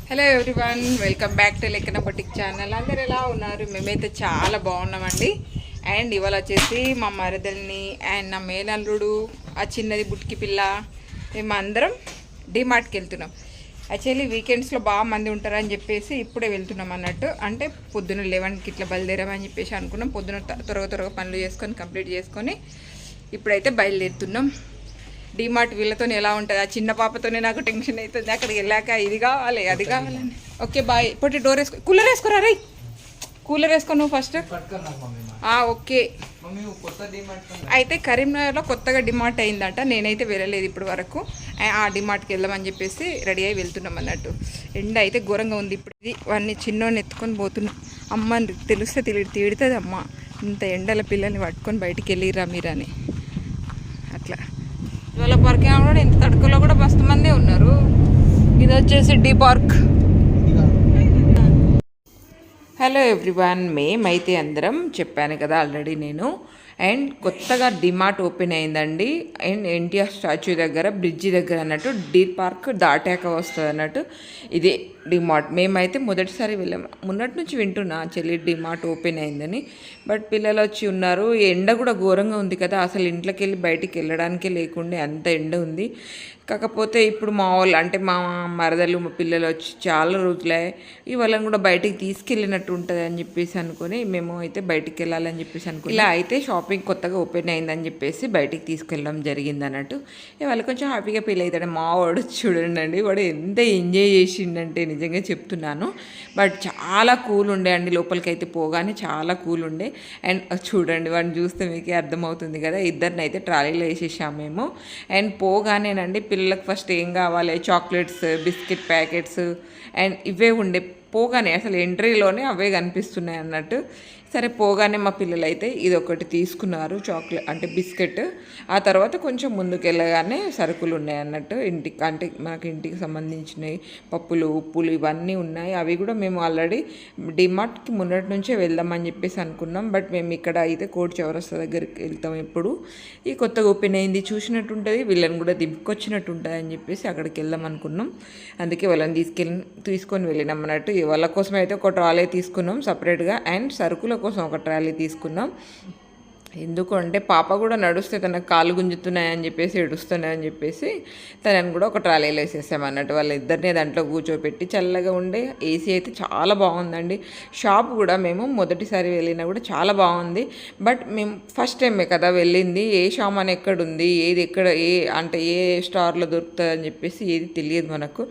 Hello everyone, welcome back to లెక్కన boutique channel. అందరు ఎలా ఉన్నారు? మేమైతే చాలా బాగున్నామండి. అండ్ ఇవాళ వచ్చేసి మా మరదల్ని అండ్ నా మేనల్లుడు, ఆ చిన్నది బుట్కి పిల్ల, మేము అందరం డిమార్ట్కి వెళ్తున్నాం. యాక్చువల్లీ వీకెండ్స్లో బాగా మంది ఉంటారని చెప్పేసి ఇప్పుడే వెళ్తున్నాం అన్నట్టు. అంటే పొద్దున్న 11కి ఇట్లా బయలుదేరామని చెప్పేసి అనుకున్నాం. పొద్దున్న త్వరగా పనులు చేసుకొని కంప్లీట్ చేసుకొని ఇప్పుడైతే బయలుదేరుతున్నాం. డిమార్ట్ వీళ్ళతో ఎలా ఉంటుంది, ఆ చిన్న పాపతోనే నాకు టెన్షన్ అవుతుంది. అక్కడికి వెళ్ళాక ఇది కావాలి అది కావాలని. Okay boy. ఇప్పుడు డోర్ వేసుకో, కూలర్ వేసుకోరా రై, కూలర్ వేసుకో నువ్వు ఫస్ట్. ఓకే. అయితే కరీంనగర్లో కొత్తగా డిమార్ట్ అయిందట, నేనైతే వెళ్ళలేదు ఇప్పుడు వరకు. ఆ డిమార్ట్కి వెళ్దామని చెప్పేసి రెడీ అయి వెళ్తున్నాం అన్నట్టు. ఎండ అయితే ఘోరంగా ఉంది. ఇప్పుడు ఇది వాడిని చిన్నోడిని ఎత్తుకొని పోతున్నాం. అమ్మ తెలిస్తే తిడుతుంది, అమ్మ ఇంత ఎండల పిల్లల్ని పట్టుకొని బయటికి వెళ్ళిరా మీరని. అట్లా ఇవాళ పార్క్ కూడా ఇంత తడుకులో కూడా మస్తు మందే ఉన్నారు. ఇది వచ్చేసి డి పార్క్. హలో ఎవ్రీవన్, మేమైతే అందరం చెప్పాను కదా ఆల్రెడీ నేను. అండ్ కొత్తగా డిమార్ట్ ఓపెన్ అయిందండి. అండ్ ఎన్టీఆర్ స్టాచ్యూ దగ్గర బ్రిడ్జి దగ్గర అన్నట్టు. డి పార్క్ దాటాక వస్తుంది అన్నట్టు ఇదే డిమార్ట్. మేమైతే మొదటిసారి వెళ్ళాము. మొన్నటి నుంచి వింటున్నా చెల్లి డిమార్ట్ ఓపెన్ అయిందని. బట్ పిల్లలు వచ్చి ఉన్నారు. ఎండ కూడా ఘోరంగా ఉంది కదా, అసలు ఇంట్లోకి వెళ్ళి బయటికి వెళ్ళడానికే లేకుండా అంత ఎండ ఉంది. కాకపోతే ఇప్పుడు మా వాళ్ళు అంటే మా మరదలు మా పిల్లలు వచ్చి చాలా రోజులే వాళ్ళని కూడా బయటికి తీసుకెళ్ళినట్టు ఉంటుంది అని చెప్పేసి అనుకుని మేము అయితే బయటికి వెళ్ళాలని చెప్పేసి అనుకుని ఇలా అయితే షాపింగ్ కొత్తగా ఓపెన్ అయిందని చెప్పేసి బయటికి తీసుకెళ్ళడం జరిగింది అన్నట్టు. వాళ్ళు కొంచెం హ్యాపీగా ఫీల్ అవుతాడు. మా వాడు చూడండి, వాడు ఎంత ఎంజాయ్ చేసిండంటే నిజంగా చెప్తున్నాను. బట్ చాలా కూల్ ఉండే అండి, లోపలికి అయితే పోగానే చాలా కూల్ ఉండే. అండ్ చూడండి, వాడిని చూస్తే మీకే అర్థమవుతుంది కదా. ఇద్దరిని అయితే ట్రాలీలో వేసేసాము మేము. అండ్ పోగానేనండి పిల్లలకు ఫస్ట్ ఏం కావాలి, చాక్లెట్స్, బిస్కెట్ ప్యాకెట్స్ అండ్ ఇవే ఉండే. పోగానే అసలు ఎంట్రీలోనే అవే కనిపిస్తున్నాయి అన్నట్టు. సరే పోగానే మా పిల్లలు అయితే ఇది ఒకటి తీసుకున్నారు, చాక్లెట్ అంటే బిస్కెట్. ఆ తర్వాత కొంచెం ముందుకు వెళ్ళగానే సరుకులు ఉన్నాయి అన్నట్టు. ఇంటికి అంటే మనకి ఇంటికి సంబంధించినవి పప్పులు ఉప్పులు ఇవన్నీ ఉన్నాయి. అవి కూడా మేము ఆల్రెడీ డిమార్ట్కి మొన్నటి నుంచే వెళ్దామని చెప్పేసి అనుకున్నాం. బట్ మేము ఇక్కడ అయితే కోటి చౌరస్తా దగ్గరికి వెళ్తాం ఎప్పుడు. ఈ కొత్తగా ఓపెన్ అయింది, చూసినట్టుంటుంది, వీళ్ళని కూడా దింపుకొచ్చినట్టు ఉంటుంది అని చెప్పేసి అక్కడికి వెళ్దాం అనుకున్నాం. అందుకే వాళ్ళని తీసుకొని వెళ్ళినాం అన్నట్టు. వాళ్ళ కోసం అయితే ఒక ట్రాలీ తీసుకున్నాం సపరేట్గా. అండ్ సరుకుల కోసం ఒక ట్రాలీ తీసుకున్నాం. ఎందుకంటే పాప కూడా నడుస్తే తనకు కాలు గుంజుతున్నాయని చెప్పేసి ఏడుస్తున్నాయని చెప్పేసి తనని కూడా ఒక ట్రాలీలో వేసేసామన్నట్టు. వాళ్ళిద్దరినీ దాంట్లో కూర్చోపెట్టి చల్లగా ఉండే. ఏసీ అయితే చాలా బాగుందండి. షాప్ కూడా మేము మొదటిసారి వెళ్ళినా కూడా చాలా బాగుంది. బట్ మేము ఫస్ట్ టైమే కదా వెళ్ళింది. ఏ సామాన్ ఎక్కడుంది, ఏది ఎక్కడ, అంటే ఏ స్టార్లో దొరుకుతుంది అని చెప్పేసి ఏది తెలియదు మనకు.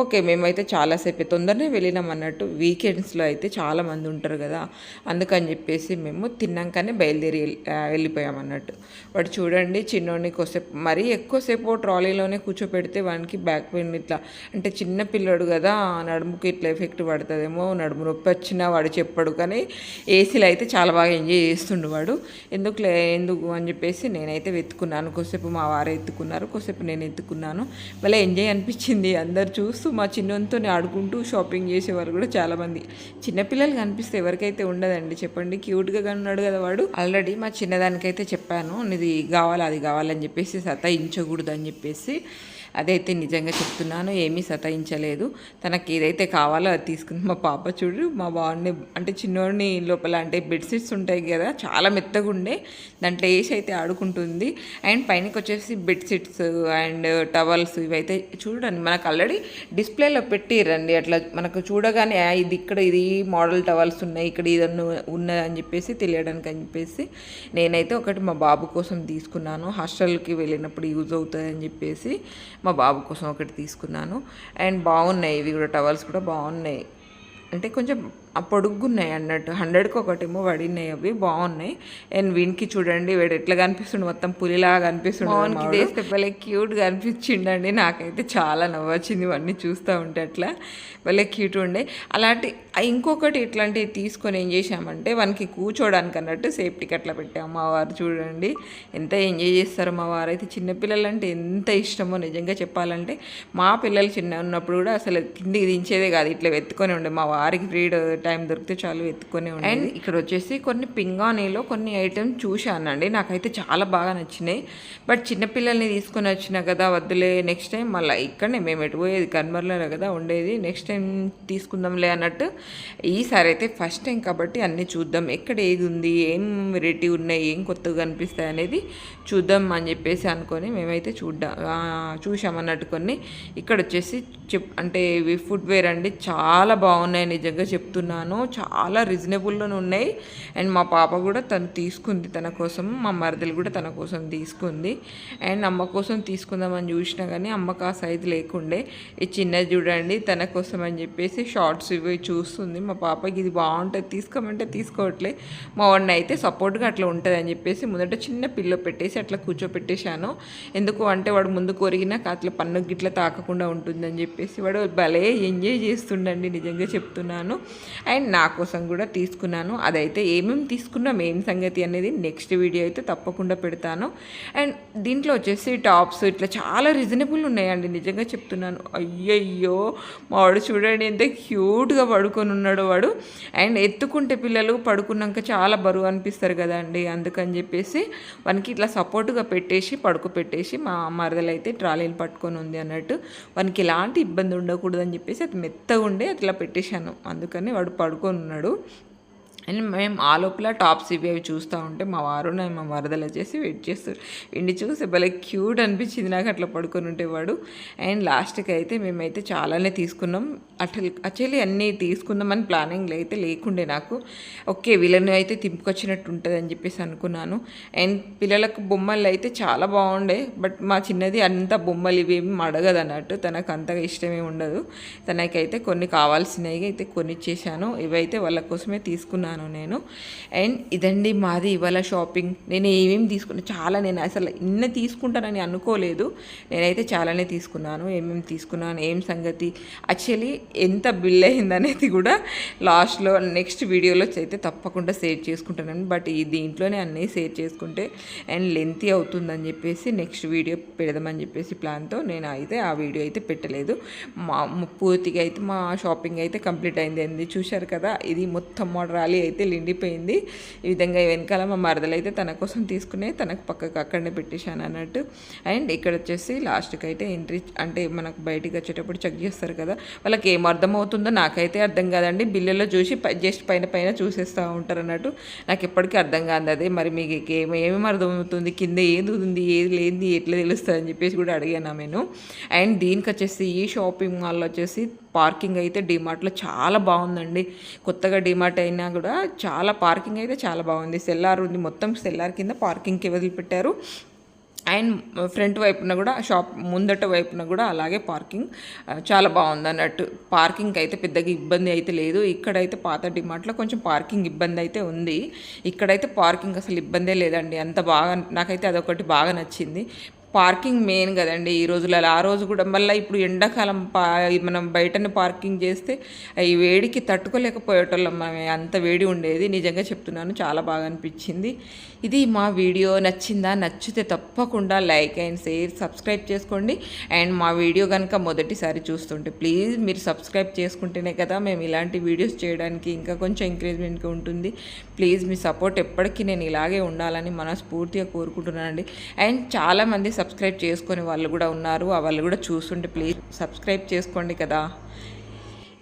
ఓకే, మేమైతే చాలాసేపు తొందరనే వెళ్ళినాం అన్నట్టు. వీకెండ్స్లో అయితే చాలామంది ఉంటారు కదా, అందుకని చెప్పేసి మేము తిన్నాకనే బయలుదేరి వెళ్ళిపోయామన్నట్టు. వాడు చూడండి చిన్నోడిని కొద్దిసేపు మరీ ఎక్కువసేపు ట్రాలీలోనే కూర్చోపెడితే వానికి బ్యాక్ పెయిన్ ఇట్లా అంటే చిన్న పిల్లడు కదా, నడుముకి ఇట్లా ఎఫెక్ట్ పడుతుందేమో, నడుము నొప్పి వచ్చినా వాడు చెప్పడు. కానీ ఏసీలో అయితే చాలా బాగా ఎంజాయ్ చేస్తుండు వాడు. ఎందుకు అని చెప్పేసి నేనైతే వెతుకున్నాను. కొద్దిసేపు మా వారు ఎత్తుకున్నారు, కొద్దిసేపు నేను ఎత్తుకున్నాను. మళ్ళీ ఎంజాయ్ అనిపించింది. అందరు చూస్తూ మా చిన్నతో ఆడుకుంటూ షాపింగ్ చేసేవారు కూడా చాలామంది. చిన్నపిల్లలు కనిపిస్తే ఎవరికైతే ఉండదండి చెప్పండి. క్యూట్గా ఉన్నాడు కదా వాడు. ఆల్రెడీ మా చిన్నదానికైతే చెప్పాను, ఇది కావాలి అది కావాలని చెప్పేసి సతాయించకూడదు అని చెప్పేసి. అదైతే నిజంగా చెప్తున్నాను, ఏమీ సతాయించలేదు. తనకి ఏదైతే కావాలో అది తీసుకుని మా పాప చూడు మా బాగుండే అంటే చిన్నోడిని లోపల అంటే బెడ్షీట్స్ ఉంటాయి కదా చాలా మెత్తగా ఉండే, దాంట్లో వేసి అయితే ఆడుకుంటుంది. అండ్ పైనకి వచ్చేసి బెడ్షీట్స్ అండ్ టవల్స్ ఇవైతే చూడండి మనకు ఆల్రెడీ డిస్ప్లేలో పెట్టిరండి. అట్లా మనకు చూడగానే ఇది ఇక్కడ ఇది మోడల్ టవల్స్ ఉన్నాయి, ఇక్కడ ఇదన్నీ ఉన్నది అని చెప్పేసి తెలియడానికి అని చెప్పేసి నేనైతే ఒకటి మా బాబు కోసం తీసుకున్నాను. హాస్టల్కి వెళ్ళినప్పుడు యూజ్ అవుతుంది అని చెప్పేసి మా బాబు కోసం ఒకటి తీసుకున్నాను. అండ్ బాగున్నాయి ఇవి కూడా, టవల్స్ కూడా బాగున్నాయి. అంటే కొంచెం పొడుగున్నాయి అన్నట్టు. 100కి ఒకటేమో పడినాయి, అవి బాగున్నాయి. అండ్ వీనికి చూడండి వీడు ఎట్లా కనిపిస్తుండు, మొత్తం పులిలాగా కనిపిస్తుండు. వానికి వేస్తే భలే క్యూట్గా అనిపించిండండి. నాకైతే చాలా నవ్వొచ్చింది ఇవన్నీ చూస్తూ ఉంటే. అట్లా భలే క్యూట్ ఉండే. అలాంటి ఇంకొకటి ఇట్లాంటివి తీసుకొని ఏం చేసామంటే వానికి కూర్చోడానికి అన్నట్టు సేఫ్టీకి అట్లా పెట్టాము. మా వారు చూడండి ఎంత ఎంజాయ్ చేస్తారు. మా వారు అయితే చిన్నపిల్లలు అంటే ఎంత ఇష్టమో నిజంగా చెప్పాలంటే. మా పిల్లలు చిన్న ఉన్నప్పుడు కూడా అసలు కిందికి దించేదే కాదు, ఇట్లా వెతుకొని ఉండే. మా వారికి టైం దొరికితే చాలు ఎత్తుకొని ఉండి. అండ్ ఇక్కడ వచ్చేసి కొన్ని పింగాణీలో కొన్ని ఐటమ్స్ చూశానండి, నాకైతే చాలా బాగా నచ్చినాయి. బట్ చిన్నపిల్లల్ని తీసుకొని వచ్చినా కదా, వద్దులే నెక్స్ట్ టైం మళ్ళీ ఇక్కడనే మేము ఎటు పోయేది కన్మర్లో కదా ఉండేది, నెక్స్ట్ టైం తీసుకుందాంలే అన్నట్టు. ఈసారి అయితే ఫస్ట్ టైం కాబట్టి అన్నీ చూద్దాం, ఎక్కడ ఏది ఉంది, ఏం వెరైటీ ఉన్నాయి, ఏం కొత్తగా అనిపిస్తాయి అనేది చూద్దాం అని చెప్పేసి అనుకొని మేమైతే చూసామన్నట్టు. కొన్ని ఇక్కడ వచ్చేసి అంటే ఇవి ఫుట్వేర్ అండి, చాలా బాగున్నాయి నిజంగా చెప్తున్నాను, చాలా రీజనబుల్లోనే ఉన్నాయి. అండ్ మా పాప కూడా తను తీసుకుంది తన కోసం, మా మరదలు కూడా తన కోసం తీసుకుంది. అండ్ అమ్మ కోసం తీసుకుందామని చూసినా కానీ అమ్మకు ఆ సైజు లేకుండే. ఈ చిన్నది చూడండి తన కోసం అని చెప్పేసి షార్ట్స్ ఇవి చూస్తుంది. మా పాపకి ఇది బాగుంటుంది తీసుకోమంటే తీసుకోవట్లే. మా వాడిని అయితే సపోర్ట్గా అట్లా ఉంటుంది అని చెప్పేసి ముందట చిన్న పిల్లో పెట్టేసి అట్లా కూర్చోపెట్టేశాను. ఎందుకు అంటే వాడు ముందు కొరిగినా అట్లా పన్ను గిట్లా తాకకుండా ఉంటుందని చెప్పేసి వాడు భలే ఎంజాయ్ చేస్తుండండి నిజంగా చెప్తున్నాను. అండ్ నా కోసం కూడా తీసుకున్నాను. అదైతే ఏమేమి తీసుకున్నాం ఏం సంగతి అనేది నెక్స్ట్ వీడియో అయితే తప్పకుండా పెడతాను. అండ్ దీంట్లో వచ్చేసి టాప్స్ ఇట్లా చాలా రీజనబుల్ ఉన్నాయండి నిజంగా చెప్తున్నాను. అయ్యయ్యో మా వాడు చూడండి ఎంత క్యూట్గా పడుకొని ఉన్నాడు వాడు. అండ్ ఎత్తుకుంటే పిల్లలు పడుకున్నాక చాలా బరువు అనిపిస్తారు కదండి, అందుకని చెప్పేసి వానికి ఇట్లా సపోర్ట్గా పెట్టేసి పడుకోపెట్టేసి మా మరదలు అయితే ట్రాలీలు పట్టుకొని ఉంది అన్నట్టు. వానికి ఎలాంటి ఇబ్బంది ఉండకూడదని చెప్పేసి అది మెత్తగా ఉండే అట్లా పెట్టేశాను, అందుకని వాడు పడుకొని ఉన్నాడు. అండ్ మేము ఆ లోపల టాప్స్ ఇవి చూస్తూ ఉంటే మా వారు మా మరదలు వచ్చేసి వెయిట్ చేస్తారు. వీడిని చూసి భలే క్యూట్ అనిపించింది నాకు అట్లా పడుకొని ఉంటేవాడు. అండ్ లాస్ట్కి అయితే మేమైతే చాలానే తీసుకున్నాం. యాక్చువల్లీ అన్నీ తీసుకుందామని ప్లానింగ్ అయితే లేకుండే నాకు. ఓకే వీళ్ళని అయితే తింపుకొచ్చినట్టు ఉంటుంది అని చెప్పేసి అనుకున్నాను. అండ్ పిల్లలకు బొమ్మలు అయితే చాలా బాగుండే, బట్ మా చిన్నది అంత బొమ్మలు ఇవేమి అడగదు అన్నట్టు, తనకు అంతగా ఇష్టమే ఉండదు. తనకైతే కొన్ని కావాల్సినవి అయితే కొనిచ్చేసాను, ఇవైతే వాళ్ళ కోసమే తీసుకున్నాను నేను. అండ్ ఇదండి మాది ఇవాళ షాపింగ్. నేను ఏమేమి తీసుకున్నాను చాలా, నేను అసలు ఇన్ని తీసుకుంటానని అనుకోలేదు. నేనైతే చాలానే తీసుకున్నాను. ఏమేమి తీసుకున్నాను ఏం సంగతి, యాక్చువల్లీ ఎంత బిల్ అయిందనేది కూడా లాస్ట్లో నెక్స్ట్ వీడియోలో అయితే తప్పకుండా షేర్ చేసుకుంటాను. బట్ ఈ దీంట్లోనే అన్నీ షేర్ చేసుకుంటే అండ్ లెంతీ అవుతుందని చెప్పేసి నెక్స్ట్ వీడియో పెడదామని చెప్పేసి ప్లాన్తో నేను అయితే ఆ వీడియో అయితే పెట్టలేదు. పూర్తిగా అయితే మా షాపింగ్ అయితే కంప్లీట్ అయింది. చూశారు కదా, ఇది మొత్తం ట్రాలీ అయితే నిండిపోయింది. ఈ విధంగా వెనకాల మా మరదలు అయితే తన కోసం తీసుకునే తనకు పక్కకు అక్కడనే పెట్టేశాను అన్నట్టు. అండ్ ఇక్కడ వచ్చేసి లాస్ట్కి అయితే ఎంట్రీ అంటే మనకు బయటికి వచ్చేటప్పుడు చెక్ చేస్తారు కదా, వాళ్ళకి ఏం అర్థమవుతుందో నాకైతే అర్థం కాదండి. బిల్లులో చూసి జస్ట్ పైన చూసేస్తూ ఉంటారు అన్నట్టు. నాకు ఎప్పటికీ అర్థం కాదు అదే. మరి మీకు ఏమేమి అర్థమవుతుంది, కింద ఏది ఉంది ఏది లేనిది ఎట్లా తెలుస్తుంది అని చెప్పేసి కూడా అడిగాను నేను. అండ్ దీనికి వచ్చేసి ఈ షాపింగ్ మాల్లో వచ్చేసి పార్కింగ్ అయితే డిమార్ట్లో చాలా బాగుందండి. కొత్తగా డిమార్ట్ అయినా కూడా చాలా పార్కింగ్ అయితే చాలా బాగుంది. సెల్లార్ ఉంది, మొత్తం సెల్లార్ కింద పార్కింగ్కి వదిలిపెట్టారు. అండ్ ఫ్రంట్ వైపున కూడా షాప్ ముందట వైపున కూడా అలాగే పార్కింగ్ చాలా బాగుంది అన్నట్టు. పార్కింగ్ అయితే పెద్దగా ఇబ్బంది అయితే లేదు. ఇక్కడైతే పాత డిమార్ట్లో కొంచెం పార్కింగ్ ఇబ్బంది అయితే ఉంది, ఇక్కడైతే పార్కింగ్ అసలు ఇబ్బందే లేదండి. అంత బాగా నాకైతే అదొకటి బాగా నచ్చింది. పార్కింగ్ మెయిన్ కదండి ఈ రోజులలో. ఆ రోజు కూడా మళ్ళీ ఇప్పుడు ఎండాకాలం మనం బయటనే పార్కింగ్ చేస్తే ఈ వేడికి తట్టుకోలేకపోయేటోళ్ళం, అంత వేడి ఉండేది. నిజంగా చెప్తున్నాను, చాలా బాగా అనిపించింది. ఇది మా వీడియో నచ్చిందా? నచ్చితే తప్పకుండా లైక్ అండ్ షేర్ సబ్స్క్రైబ్ చేసుకోండి. అండ్ మా వీడియో కనుక మొదటిసారి చూస్తుంటే ప్లీజ్ మీరు సబ్స్క్రైబ్ చేసుకుంటేనే కదా మేము ఇలాంటి వీడియోస్ చేయడానికి ఇంకా కొంచెం ఎంకరేజ్మెంట్గా ఉంటుంది. ప్లీజ్ మీ సపోర్ట్ ఎప్పటికీ నేను ఇలాగే ఉండాలని మనస్ఫూర్తిగా కోరుకుంటున్నానండి. అండ్ చాలామంది సబ్స్క్రైబ్ చేసుకునే వాళ్ళు కూడా ఉన్నారు, వాళ్ళు కూడా చూస్తుంటే ప్లీజ్ సబ్స్క్రైబ్ చేసుకోండి కదా.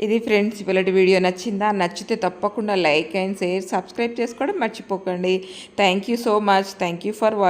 ఇది ఫ్రెండ్స్ ఇవాళ వీడియో నచ్చిందా? నచ్చితే తప్పకుండా లైక్ అండ్ షేర్ సబ్స్క్రైబ్ చేసుకోవడం మర్చిపోకండి. Thank you so much. Thank you for watching.